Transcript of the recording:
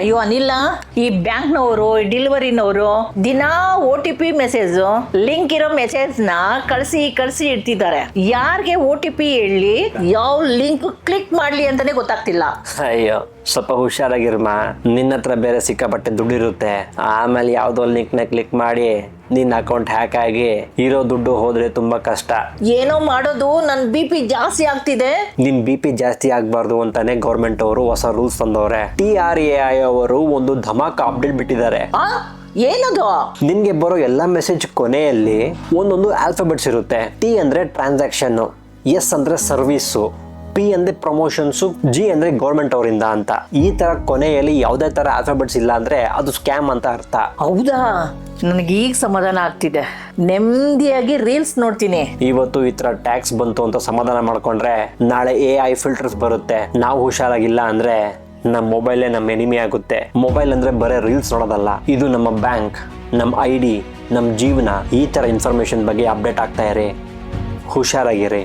ಅಯ್ಯೋ ಅನಿಲ್ಲ, ಈ ಬ್ಯಾಂಕ್ನವರು ಡೆಲಿವರಿನವರು ದಿನಾ OTP ಮೆಸೇಜ್ ಲಿಂಕ್ ಇರೋ ಮೆಸೇಜ್ನ ಕಳಿಸಿ ಇಡ್ತಿದ್ದಾರೆ. ಯಾರಿಗೆ OTP ಹೇಳಿ ಯಾವ ಲಿಂಕ್ ಕ್ಲಿಕ್ ಮಾಡ್ಲಿ ಅಂತಾನೆ ಗೊತ್ತಾಗ್ತಿಲ್ಲ. ಅಯ್ಯೋ ಸ್ವಲ್ಪ ಹುಷಾರಾಗಿರ್ಮ. ನಿನ್ನ ಹತ್ರ ಬೇರೆ ಸಿಕ್ಕಾಪಟ್ಟೆ ದುಡ್ಡಿರುತ್ತೆ. ಆಮೇಲೆ ಯಾವ್ದೋ ಲಿಂಕ್ ನ ಕ್ಲಿಕ್ ಮಾಡಿ ನಿನ್ನ ಅಕೌಂಟ್ ಹ್ಯಾಕ್ ಆಗಿ ಇರೋ ದುಡ್ಡು ಹೋದ್ರೆ ತುಂಬಾ ಕಷ್ಟ. ಏನೋ ಮಾಡೋದು, ನನ್ BP ಜಾಸ್ತಿ ಆಗ್ತಿದೆ. ನಿಮ್ BP ಜಾಸ್ತಿ ಆಗ್ಬಾರ್ದು ಅಂತಾನೆ ಗೌರ್ಮೆಂಟ್ ಅವರು ಹೊಸ ರೂಲ್ಸ್ ತಂದವ್ರೆ. TRAI ಅವರು ಒಂದು ಧಮಾಕ ಅಪ್ಡೇಟ್ ಬಿಟ್ಟಿದ್ದಾರೆ. ಏನದು? ನಿನ್ಗೆ ಬರೋ ಎಲ್ಲಾ ಮೆಸೇಜ್ ಕೊನೆಯಲ್ಲಿ ಒಂದೊಂದು ಆಲ್ಫಾಬೆಟ್ಸ್ ಇರುತ್ತೆ. T ಅಂದ್ರೆ ಟ್ರಾನ್ಸಾಕ್ಷನ್, S ಅಂದ್ರೆ ಸರ್ವಿಸು, P ಅಂದ್ರೆ ಪ್ರಮೋಷನ್ಸು, G ಅಂದ್ರೆ ಗೌರ್ಮೆಂಟ್ ಅವರಿಂದ ಅಂತ. ಈ ತರ ಕೊನೆಯಲ್ಲಿ ಯಾವುದೇ ತರ ಆಲ್ಫಾಬೆಟ್ಸ್ ಇಲ್ಲ ಅಂದ್ರೆ ಅದು ಸ್ಕ್ಯಾಮ್ ಅಂತ ಅರ್ಥ. ಹೌದಾ? ನನಗೆ ಈಗ ಸಮಾಧಾನ ಆಗ್ತಿದೆ. ನೆಮ್ಮದಿಯಾಗಿ ರೀಲ್ಸ್ ನೋಡ್ತೀನಿ. ಇವತ್ತು ಈ ತರ ಟ್ಯಾಕ್ಸ್ ಬಂತು ಅಂತ ಸಮಾಧಾನ ಮಾಡ್ಕೊಂಡ್ರೆ ನಾಳೆ AI ಫಿಲ್ಟರ್ಸ್ ಬರುತ್ತೆ. ನಾವು ಹುಷಾರಾಗಿಲ್ಲ ಅಂದ್ರೆ ನಮ್ಮ ಮೊಬೈಲೇ ನಮ್ಮ ಎನಿಮಿ ಆಗುತ್ತೆ. ಮೊಬೈಲ್ ಅಂದ್ರೆ ಬರೀ ರೀಲ್ಸ್ ನೋಡೋದಲ್ಲ, ಇದು ನಮ್ಮ ಬ್ಯಾಂಕ್, ನಮ್ಮ ID, ನಮ್ಮ ಜೀವನ. ಈ ತರ ಇನ್ಫಾರ್ಮೇಶನ್ ಬಗ್ಗೆ ಅಪ್ಡೇಟ್ ಆಗ್ತಾ ಇರಿ. ಹುಷಾರಾಗಿರಿ.